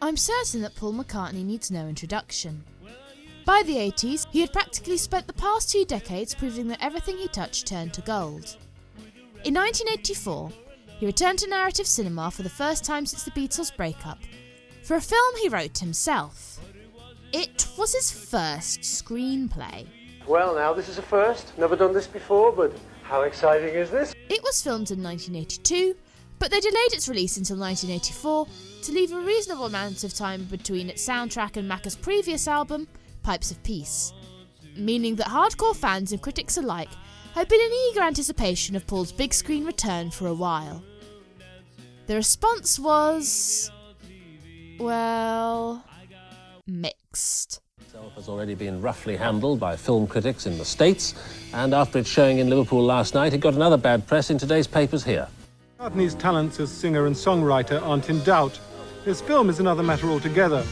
I'm certain that Paul McCartney needs no introduction. By the 80s, he had practically spent the past 2 decades proving that everything he touched turned to gold. In 1984, he returned to narrative cinema for the first time since the Beatles' breakup, for a film he wrote himself. It was his first screenplay. Well, now this is a first. Never done this before, but how exciting is this? It was filmed in 1982, but they delayed its release until 1984 to leave a reasonable amount of time between its soundtrack and Macca's previous album, Pipes of Peace, meaning that hardcore fans and critics alike had been in eager anticipation of Paul's big screen return for a while. The response was, well, mixed. Itself has already been roughly handled by film critics in the States, and after its showing in Liverpool last night, it got another bad press in today's papers here. McCartney's talents as singer and songwriter aren't in doubt. His film is another matter altogether.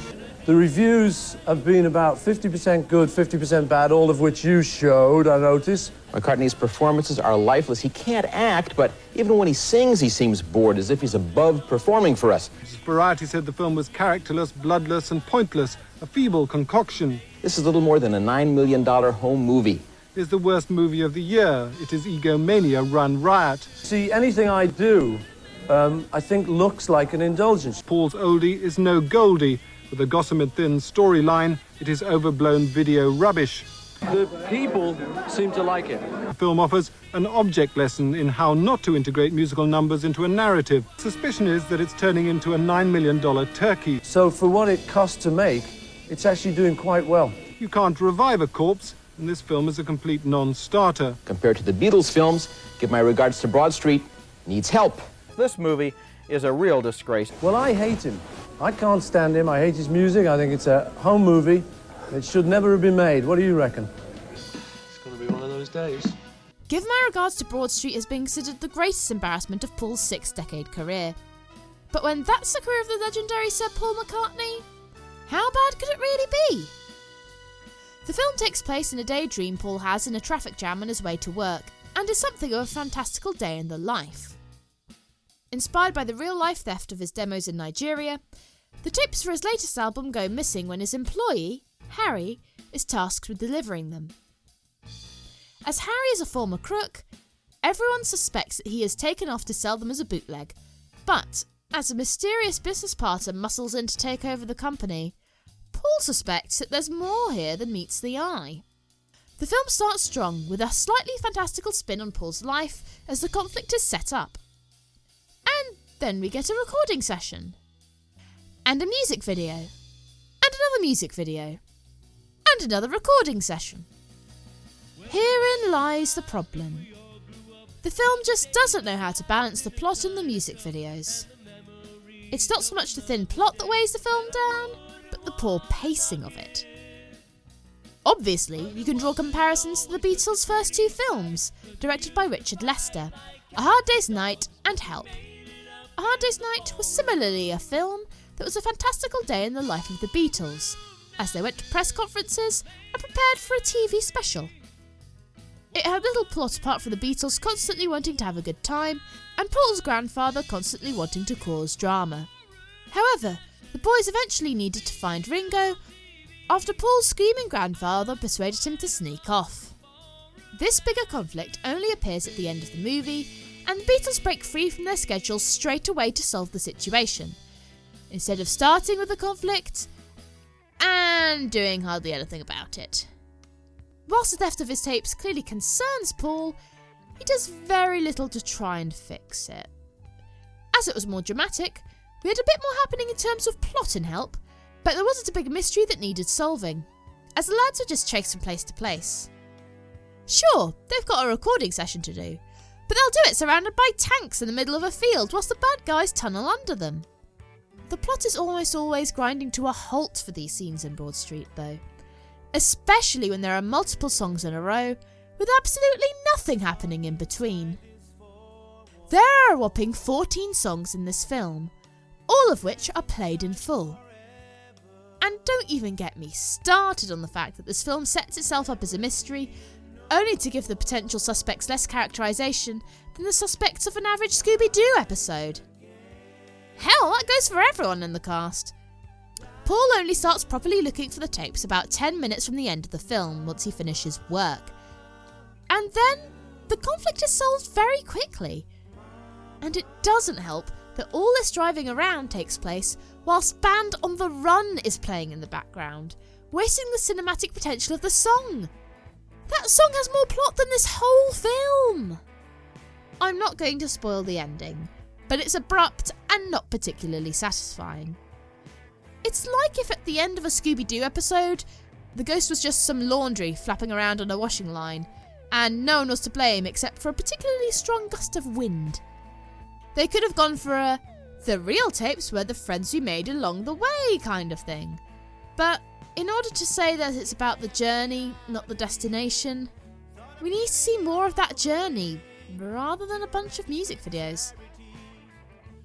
The reviews have been about 50% good, 50% bad, all of which you showed, I noticed. McCartney's performances are lifeless. He can't act, but even when he sings, he seems bored, as if he's above performing for us. Variety said the film was characterless, bloodless, and pointless, a feeble concoction. This is little more than a $9 million home movie. It is the worst movie of the year. It is egomania run riot. See, anything I do, I think looks like an indulgence. Paul's oldie is no Goldie. With a gossamer-thin storyline, it is overblown video rubbish. The people seem to like it. The film offers an object lesson in how not to integrate musical numbers into a narrative. Suspicion is that it's turning into a $9 million turkey. So for what it cost to make, it's actually doing quite well. You can't revive a corpse, and this film is a complete non-starter. Compared to the Beatles films, give my regards to Broad Street, needs help. This movie is a real disgrace. Well, I hate him. I can't stand him. I hate his music. I think it's a home movie. It should never have been made. What do you reckon? It's going to be one of those days. Give my regards to Broad Street as being considered the greatest embarrassment of Paul's 6-decade career. But when that's the career of the legendary Sir Paul McCartney, how bad could it really be? The film takes place in a daydream Paul has in a traffic jam on his way to work, and is something of a fantastical day in the life. Inspired by the real-life theft of his demos in Nigeria, the tapes for his latest album go missing when his employee, Harry, is tasked with delivering them. As Harry is a former crook, everyone suspects that he has taken off to sell them as a bootleg, but as a mysterious business partner muscles in to take over the company, Paul suspects that there's more here than meets the eye. The film starts strong with a slightly fantastical spin on Paul's life as the conflict is set up. And then we get a recording session. And a music video. And another music video. And another recording session. Herein lies the problem. The film just doesn't know how to balance the plot and the music videos. It's not so much the thin plot that weighs the film down, but the poor pacing of it. Obviously, you can draw comparisons to the Beatles' first 2 films, directed by Richard Lester, A Hard Day's Night and Help. A Hard Day's Night was similarly a film that was a fantastical day in the life of the Beatles, as they went to press conferences and prepared for a TV special. It had little plot apart from the Beatles constantly wanting to have a good time, and Paul's grandfather constantly wanting to cause drama. However, the boys eventually needed to find Ringo, after Paul's screaming grandfather persuaded him to sneak off. This bigger conflict only appears at the end of the movie, and the Beatles break free from their schedules straight away to solve the situation, instead of starting with the conflict and doing hardly anything about it. Whilst the theft of his tapes clearly concerns Paul, he does very little to try and fix it. As it was more dramatic, we had a bit more happening in terms of plot and Help, but there wasn't a big mystery that needed solving, as the lads were just chased from place to place. Sure, they've got a recording session to do, but they'll do it surrounded by tanks in the middle of a field whilst the bad guys tunnel under them. The plot is almost always grinding to a halt for these scenes in Broad Street though, especially when there are multiple songs in a row, with absolutely nothing happening in between. There are a whopping 14 songs in this film, all of which are played in full. And don't even get me started on the fact that this film sets itself up as a mystery, only to give the potential suspects less characterisation than the suspects of an average Scooby-Doo episode. Hell, that goes for everyone in the cast. Paul only starts properly looking for the tapes about 10 minutes from the end of the film once he finishes work. And then the conflict is solved very quickly. And it doesn't help that all this driving around takes place whilst Band on the Run is playing in the background, wasting the cinematic potential of the song. That song has more plot than this whole film. I'm not going to spoil the ending, but it's abrupt and not particularly satisfying. It's like if at the end of a Scooby-Doo episode, the ghost was just some laundry flapping around on a washing line, and no one was to blame except for a particularly strong gust of wind. They could have gone for the real tapes were the friends we made along the way kind of thing. But in order to say that it's about the journey, not the destination, we need to see more of that journey rather than a bunch of music videos.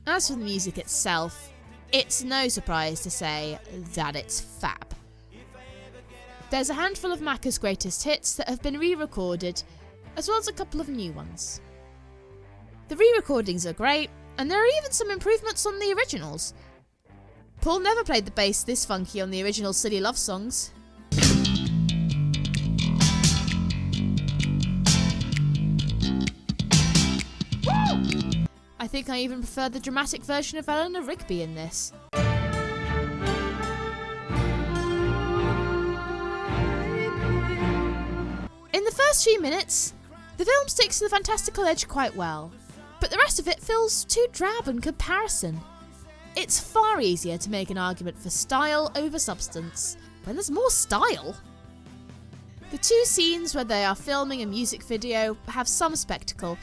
As for the music itself, it's no surprise to say that it's fab. There's a handful of Macca's greatest hits that have been re-recorded, as well as a couple of new ones. The re-recordings are great, and there are even some improvements on the originals. Paul never played the bass this funky on the original Silly Love songs. I think I even prefer the dramatic version of Eleanor Rigby in this. In the first few minutes, the film sticks to the fantastical edge quite well, but the rest of it feels too drab in comparison. It's far easier to make an argument for style over substance when there's more style. The two scenes where they are filming a music video have some spectacle,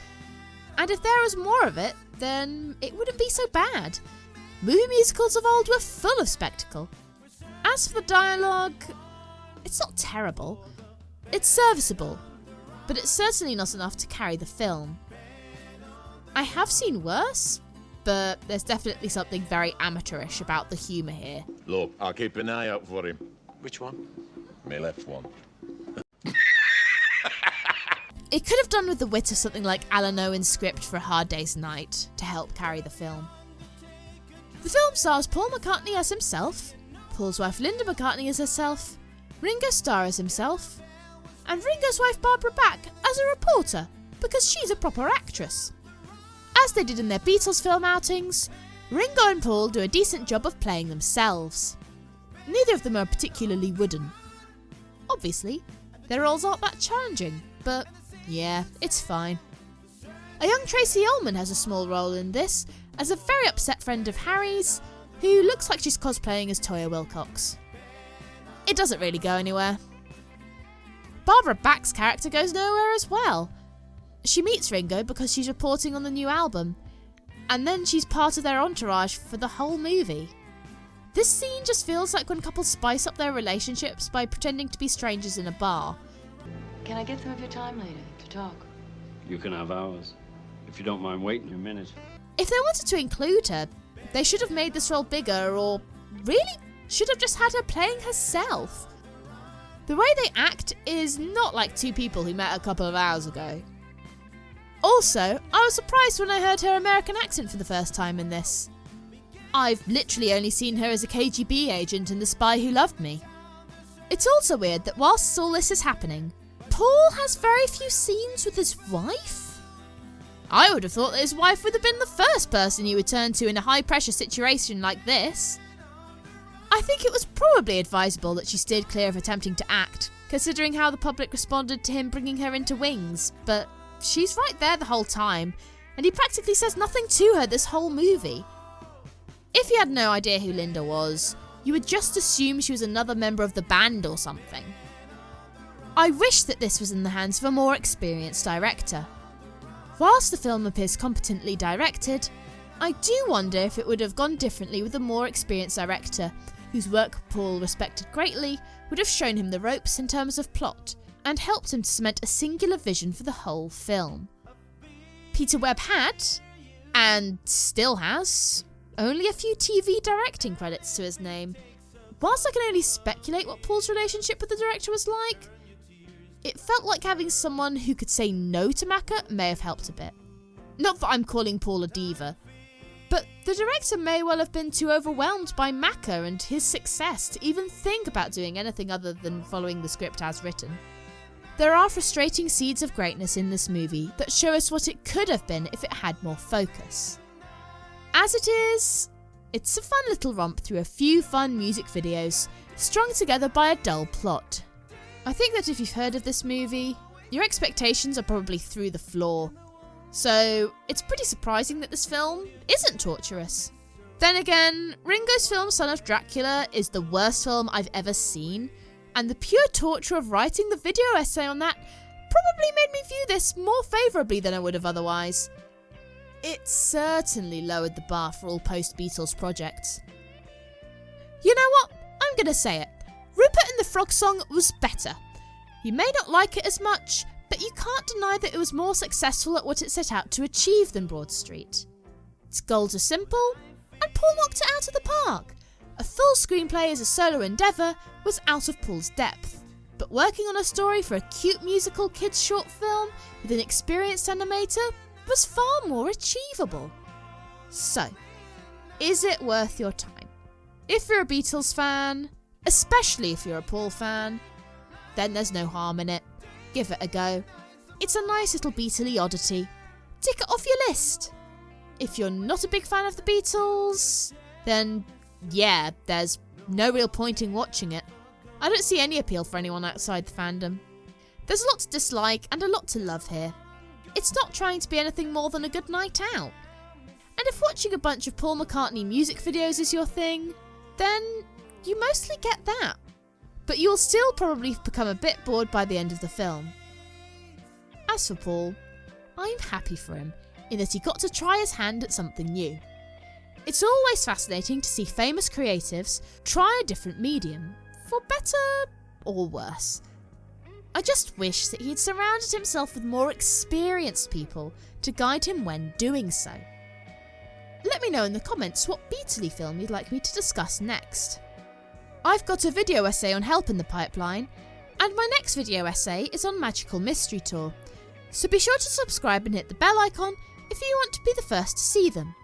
and if there was more of it, then it wouldn't be so bad. Movie musicals of old were full of spectacle. As for the dialogue, it's not terrible. It's serviceable, but it's certainly not enough to carry the film. I have seen worse, but there's definitely something very amateurish about the humour here. Look, I'll keep an eye out for him. Which one? My left one. It could have done with the wit of something like Alan Owen's script for A Hard Day's Night to help carry the film. The film stars Paul McCartney as himself, Paul's wife Linda McCartney as herself, Ringo Starr as himself, and Ringo's wife Barbara Bach as a reporter, because she's a proper actress. As they did in their Beatles film outings, Ringo and Paul do a decent job of playing themselves. Neither of them are particularly wooden. Obviously, their roles aren't that challenging, but yeah, it's fine. A young Tracy Ullman has a small role in this, as a very upset friend of Harry's, who looks like she's cosplaying as Toya Wilcox. It doesn't really go anywhere. Barbara Bach's character goes nowhere as well. She meets Ringo because she's reporting on the new album, and then she's part of their entourage for the whole movie. This scene just feels like when couples spice up their relationships by pretending to be strangers in a bar. Can I get some of your time later to talk? You can have ours, if you don't mind waiting a minute. If they wanted to include her, they should have made this role bigger, or really should have just had her playing herself. The way they act is not like two people who met a couple of hours ago. Also, I was surprised when I heard her American accent for the first time in this. I've literally only seen her as a KGB agent in The Spy Who Loved Me. It's also weird that whilst all this is happening, Paul has very few scenes with his wife? I would have thought that his wife would have been the first person he would turn to in a high-pressure situation like this. I think it was probably advisable that she steered clear of attempting to act, considering how the public responded to him bringing her into Wings, but she's right there the whole time, and he practically says nothing to her this whole movie. If you had no idea who Linda was, you would just assume she was another member of the band or something. I wish that this was in the hands of a more experienced director. Whilst the film appears competently directed, I do wonder if it would have gone differently with a more experienced director, whose work Paul respected greatly, would have shown him the ropes in terms of plot, and helped him to cement a singular vision for the whole film. Peter Webb had, and still has, only a few TV directing credits to his name. Whilst I can only speculate what Paul's relationship with the director was like, it felt like having someone who could say no to Macca may have helped a bit. Not that I'm calling Paul a diva. But the director may well have been too overwhelmed by Macca and his success to even think about doing anything other than following the script as written. There are frustrating seeds of greatness in this movie that show us what it could have been if it had more focus. As it is, it's a fun little romp through a few fun music videos, strung together by a dull plot. I think that if you've heard of this movie, your expectations are probably through the floor. So it's pretty surprising that this film isn't torturous. Then again, Ringo's film Son of Dracula is the worst film I've ever seen, and the pure torture of writing the video essay on that probably made me view this more favourably than I would have otherwise. It certainly lowered the bar for all post-Beatles projects. You know what? I'm gonna say it. Rupert and the Frog Song was better. You may not like it as much, but you can't deny that it was more successful at what it set out to achieve than Broad Street. Its goals are simple, and Paul knocked it out of the park. A full screenplay as a solo endeavour was out of Paul's depth, but working on a story for a cute musical kids short film with an experienced animator was far more achievable. So, is it worth your time? If you're a Beatles fan, especially if you're a Paul fan, then there's no harm in it. Give it a go. It's a nice little Beatley oddity. Tick it off your list. If you're not a big fan of the Beatles, then yeah, there's no real point in watching it. I don't see any appeal for anyone outside the fandom. There's a lot to dislike and a lot to love here. It's not trying to be anything more than a good night out. And if watching a bunch of Paul McCartney music videos is your thing, then you mostly get that. But you'll still probably become a bit bored by the end of the film. As for Paul, I'm happy for him in that he got to try his hand at something new. It's always fascinating to see famous creatives try a different medium, for better or worse. I just wish that he'd surrounded himself with more experienced people to guide him when doing so. Let me know in the comments what Beatley film you'd like me to discuss next. I've got a video essay on Help in the pipeline, and my next video essay is on Magical Mystery Tour, so be sure to subscribe and hit the bell icon if you want to be the first to see them.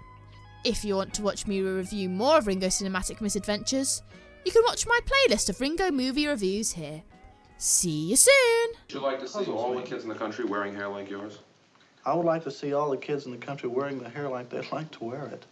If you want to watch me review more of Ringo's cinematic misadventures, you can watch my playlist of Ringo movie reviews here. See you soon! Would you like to see all the kids in the country wearing hair like yours? I would like to see all the kids in the country wearing the hair like they'd like to wear it.